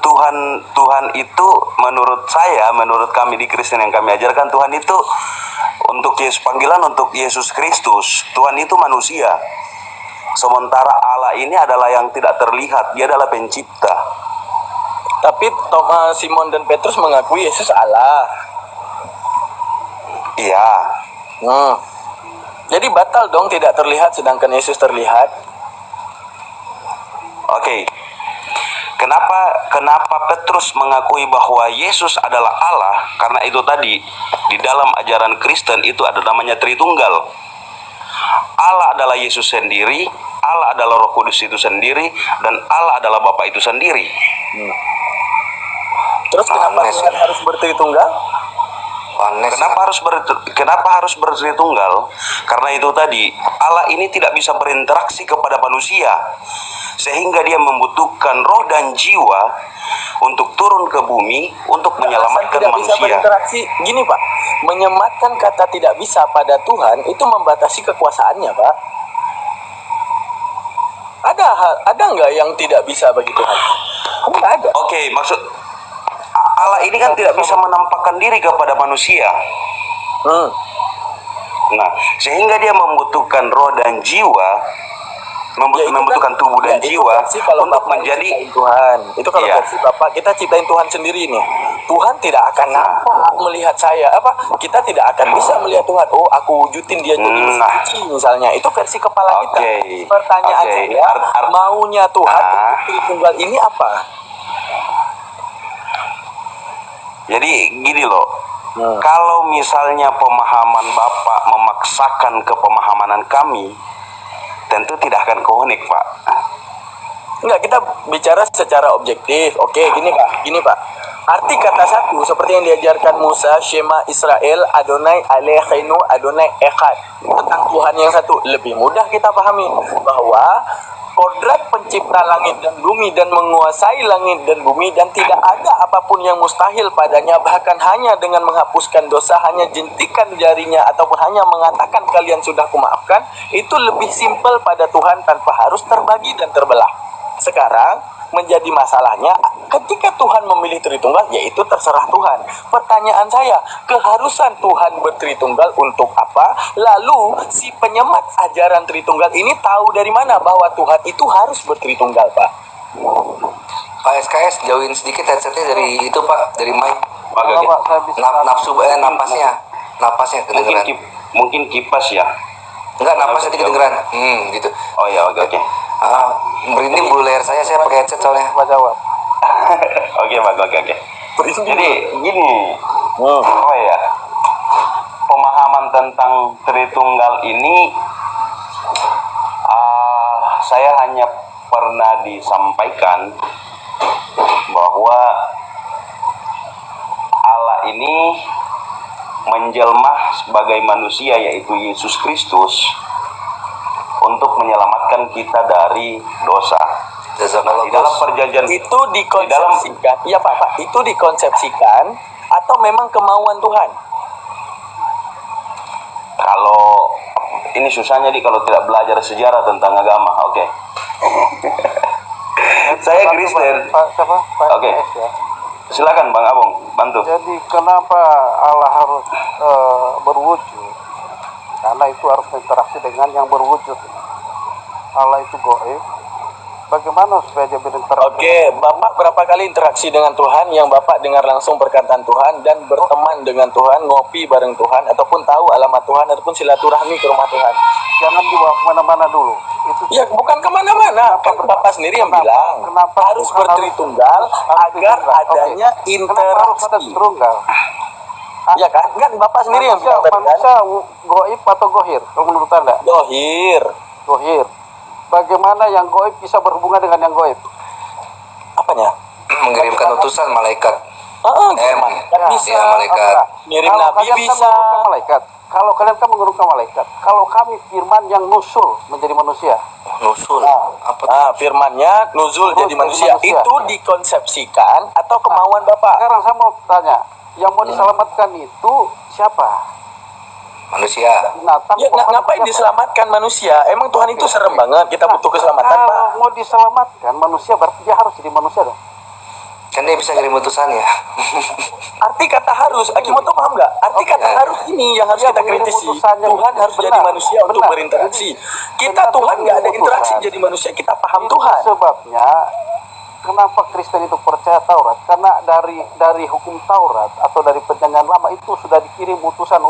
Tuhan itu menurut saya, menurut kami di Kristen yang kami ajarkan, Tuhan itu untuk Yesus, panggilan untuk Yesus Kristus. Tuhan itu manusia. Sementara Allah ini adalah yang tidak terlihat, dia adalah pencipta. Tapi Simon dan Petrus mengakui Yesus Allah. Iya. Jadi batal dong tidak terlihat sedangkan Yesus terlihat. Oke. Kenapa Petrus mengakui bahwa Yesus adalah Allah? Karena itu tadi di dalam ajaran Kristen itu ada namanya Tritunggal. Allah adalah Yesus sendiri, Allah adalah Roh Kudus itu sendiri, dan Allah adalah Bapa itu sendiri. Terus kenapa Tuhan harus bertritunggal? Kenapa harus bertritunggal? Karena itu tadi Allah ini tidak bisa berinteraksi kepada manusia, sehingga dia membutuhkan roh dan jiwa untuk turun ke bumi untuk menyelamatkan tidak manusia. Bisa berinteraksi, gini Pak, menyematkan kata tidak bisa pada Tuhan itu membatasi kekuasaannya Pak. Ada nggak yang tidak bisa bagi Tuhan? Nggak ada. Oke, maksud Allah ini kan tidak bisa menampakkan diri kepada manusia. Nah, sehingga dia membutuhkan roh dan jiwa, membutuhkan tubuh dan jiwa untuk menjadi Tuhan. Itu kalau versi Bapak, kita ciptain Tuhan sendiri nih. Tuhan tidak akan nampak melihat saya. Kita tidak akan bisa melihat Tuhan. Oh, aku wujudin dia jadi suci misalnya. Itu versi kepala kita. Pertanyaan saya, maunya Tuhan Tritunggal ini apa? Jadi gini loh, kalau misalnya pemahaman Bapak memaksakan ke pemahaman kami, tentu tidak akan konek, Pak. Enggak, kita bicara secara objektif. Oke, gini Pak. Arti kata satu seperti yang diajarkan Musa, Shema Israel, Adonai Eloheinu, Adonai Echad. Tentang Tuhan yang satu, lebih mudah kita pahami bahwa kodrat pencipta langit dan bumi dan menguasai langit dan bumi dan tidak ada apapun yang mustahil padanya, bahkan hanya dengan menghapuskan dosa, hanya jentikan jarinya ataupun hanya mengatakan kalian sudah kumaafkan, itu lebih simpel pada Tuhan tanpa harus terbagi dan terbelah. Sekarang menjadi masalahnya ketika Tuhan memilih Tritunggal, yaitu terserah Tuhan. Pertanyaan saya, keharusan Tuhan bertritunggal untuk apa? Lalu si penyemat ajaran Tritunggal ini tahu dari mana bahwa Tuhan itu harus bertritunggal, Pak? Pak SKS, jauhin sedikit headsetnya dari itu Pak, dari mic. Napasnya kedengeran. Mungkin kipas ya. Enggak, napasnya kedengeran. Gitu. Oh ya, oke. Merinding bulu leher saya pakai headset soalnya. Pak jawab. Oke. Jadi gini, pemahaman tentang Tritunggal ini saya hanya pernah disampaikan bahwa Allah ini menjelma sebagai manusia, yaitu Yesus Kristus, untuk menyelamatkan kita dari dosa. Di dalam perjanjian itu dikonsepsikan, iya Pak, itu dikonsepsikan atau memang kemauan Tuhan? Kalau ini susahnya kalau tidak belajar sejarah tentang agama, oke. Saya Kristen. Oke. Silakan Bang Abong, bantu. Jadi kenapa Allah harus berwujud? Karena itu harus berinteraksi dengan yang berwujud. Allah itu goib. Bagaimana supaya dia berinteraksi? Oke, Bapak berapa kali interaksi dengan Tuhan yang Bapak dengar langsung perkataan Tuhan dan berteman dengan Tuhan, ngopi bareng Tuhan, ataupun tahu alamat Tuhan, ataupun silaturahmi ke rumah Tuhan? Jangan dibawa kemana-mana dulu. Itu ya bukan kemana-mana, kan Bapak sendiri yang bilang harus bertritunggal agar adanya interaksi. Ya kan Bapak sendiri yang bilang tadi kan? Manusia goib atau gohir? Kalau menurut Anda? Gohir. Bagaimana yang goib bisa berhubungan dengan yang goib? Apanya? Mengirimkan utusan malaikat. Bisa. Malaikat. Ngirim nabi bisa. Malaikat. Kalau kalian kan mengurungkan malaikat, kalau kami firman yang nusul menjadi manusia. Nusul. Firmannya nuzul jadi manusia. Itu dikonsepsikan atau kemauan Bapak? Sekarang saya mau tanya, yang mau diselamatkan itu siapa? Manusia. Ngapain diselamatkan manusia? Emang Tuhan itu serem banget, kita butuh keselamatan, Pak. Kalau mau diselamatkan manusia, berarti dia harus jadi manusia dong. Kan dia bisa kirim utusannya. Arti kata harus, Akimoto paham nggak? Arti kata Oke. harus ini yang harus Iya, kita mengirim kritisi. utusannya. Tuhan harus Benar, jadi manusia untuk benar. berinteraksi. Kita Kenapa Tuhan nggak ada mengirim interaksi utusan? jadi manusia, kita paham Itu Tuhan. sebabnya kenapa Kristen itu percaya Taurat, karena dari hukum Taurat atau dari perjanjian lama itu sudah dikirim utusan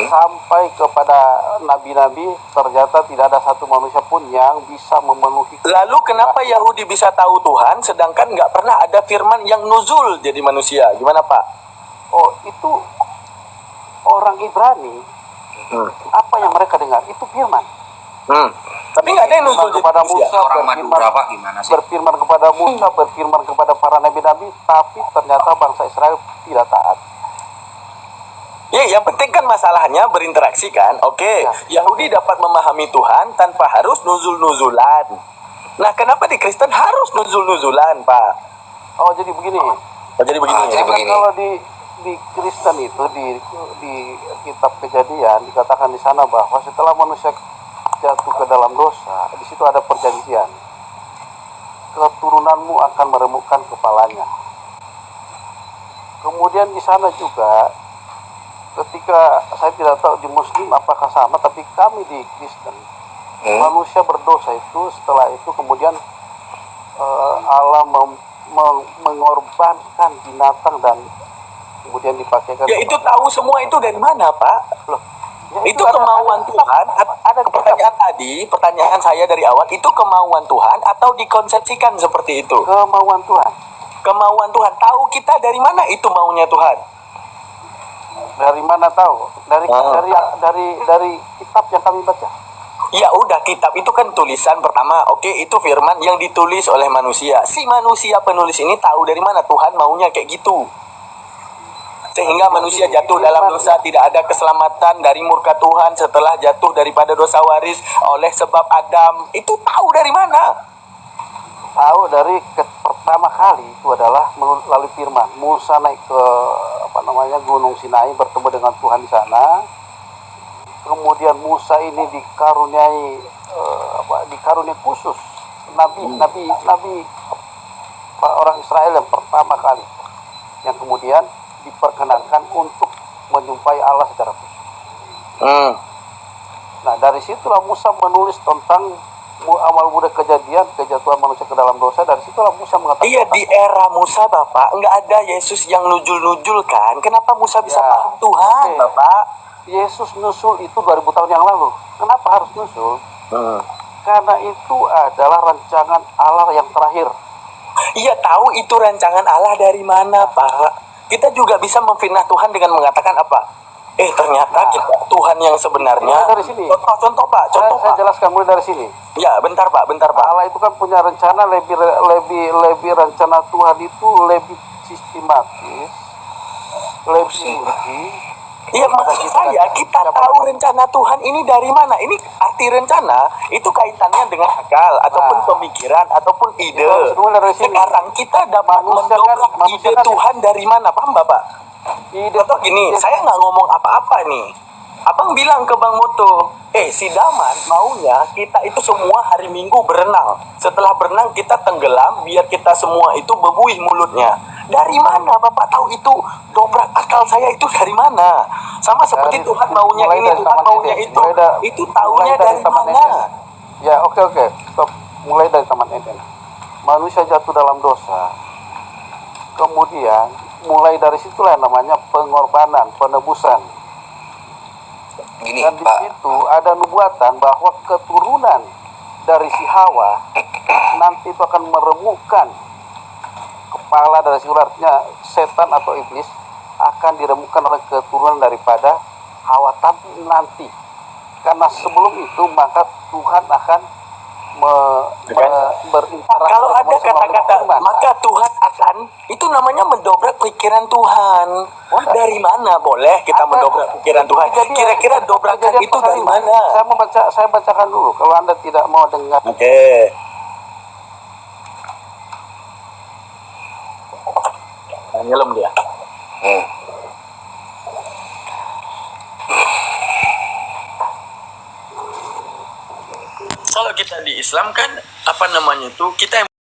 sampai kepada nabi-nabi. Ternyata tidak ada satu manusia pun yang bisa memenuhi. Lalu kenapa Yahudi bisa tahu Tuhan, sedangkan nggak pernah ada firman yang nuzul jadi manusia? Gimana Pak? Oh, itu orang Ibrani, apa yang mereka dengar itu firman. Tapi nggak ada yang nuzul jadi Kepada manusia. Musa, Orang berfirman- Madura, Pak, gimana sih? berfirman kepada Musa, berfirman kepada para nabi-nabi, tapi ternyata bangsa Israel tidak taat. Ya, yang penting kan masalahnya berinteraksi kan. Oke, Yahudi dapat memahami Tuhan tanpa harus nuzul-nuzulan. Nah, kenapa di Kristen harus nuzul-nuzulan, Pak? Oh, jadi begini. Oh, jadi begini. Jadi ya? begini. Kalau di Kristen itu di kitab Kejadian dikatakan di sana bahwa setelah manusia jatuh ke dalam dosa, di situ ada perjanjian. Keturunanmu akan meremukkan kepalanya. Kemudian di sana juga, ketika saya tidak tahu di Muslim apakah sama, tapi kami di Kristen, manusia berdosa itu setelah itu kemudian Allah mengorbankan binatang dan kemudian dipakaikan. Ya, itu tahu semua itu dari mana, Pak? Loh, ya Itu ada- kemauan ada- Tuhan. Ada pertanyaan tadi, pertanyaan saya dari awal, itu kemauan Tuhan atau dikonsepsikan seperti itu? kemauan Tuhan. Kemauan Tuhan. Tahu kita dari mana itu maunya Tuhan? Dari mana tahu? Dari Oh. dari kitab yang kami baca. Ya udah, kitab itu kan tulisan pertama. Oke, itu firman yang ditulis oleh manusia. Si manusia penulis ini tahu dari mana Tuhan maunya kayak gitu. Sehingga manusia jatuh dalam dosa, tidak ada keselamatan dari murka Tuhan setelah jatuh daripada dosa waris oleh sebab Adam. Itu tahu dari mana? Tahu dari pertama kali itu adalah melalui firman. Musa naik ke Gunung Sinai bertemu dengan Tuhan di sana. Kemudian Musa ini dikaruniai khusus nabi orang Israel yang pertama kali, yang kemudian diperkenankan untuk menjumpai Allah secara khusus. Nah, dari situlah Musa menulis tentang awal mula kejatuhan manusia ke dalam dosa. Dari situlah Musa mengatakan, Iya, di era Musa, Bapak, nggak ada Yesus yang nujul-nujul kan? Kenapa Musa bisa Ya, paham Tuhan, oke. Bapak? Yesus nusul itu 2000 tahun yang lalu. Kenapa harus nusul? Karena itu adalah rancangan Allah yang terakhir. Iya, tahu itu rancangan Allah dari mana, Pak? Kita juga bisa memfitnah Tuhan dengan mengatakan apa? Ternyata kita Tuhan yang sebenarnya. Mulai dari sini. Contoh, Pak. Saya Contoh, Pak. jelaskan mulai dari sini. Ya, bentar, Pak. Allah itu kan punya rencana lebih rencana Tuhan itu lebih sistematis, lebih rinci. Iya, maksud saya kita tahu rencana Tuhan ini dari mana. Ini arti rencana itu kaitannya dengan akal ataupun Nah. pemikiran ataupun ide. Itu semua dari sini. Sekarang kita dapat Manusia mendobrak kan- ide manusia kan- Tuhan dari mana, paham Bapak? Contoh gini, saya nggak ngomong apa-apa nih. Abang bilang ke Bang Moto, si Daman maunya kita itu semua hari Minggu berenang. Setelah berenang kita tenggelam biar kita semua itu bebuih mulutnya. Dari mana Bapak tahu itu? Dobrak akal saya itu dari mana? Sama seperti Dari- Tuhan maunya mulai ini, dari Tuhan Taman maunya Eden. itu. Itu Mulai taunya dari Taman mana? Eden. Ya, oke. Stop. Mulai dari Taman Eden. Manusia jatuh dalam dosa. Kemudian mulai dari situlah namanya pengorbanan, penebusan. Gini, Dan di Pak. situ ada nubuatan bahwa keturunan dari si Hawa nanti itu akan meremukkan kepala dari si ular. Artinya setan atau iblis akan diremukkan oleh keturunan daripada Hawa. Tapi nanti, karena sebelum itu maka Tuhan akan berinteraksi. Kalau ada dengan manusia melalui kata-kata firman. maka Tuhan akan, itu namanya mendobrak pikiran Tuhan. Boleh. Dari mana boleh kita Ada. mendobrak pikiran Tuhan? Kejadian- Kira-kira dobrakan kejadian itu pasal dari 5. mana? Saya bacakan dulu kalau Anda tidak mau dengar. Oke. Nyelam dia. Kalau kita di Islam kan apa namanya itu, kita yang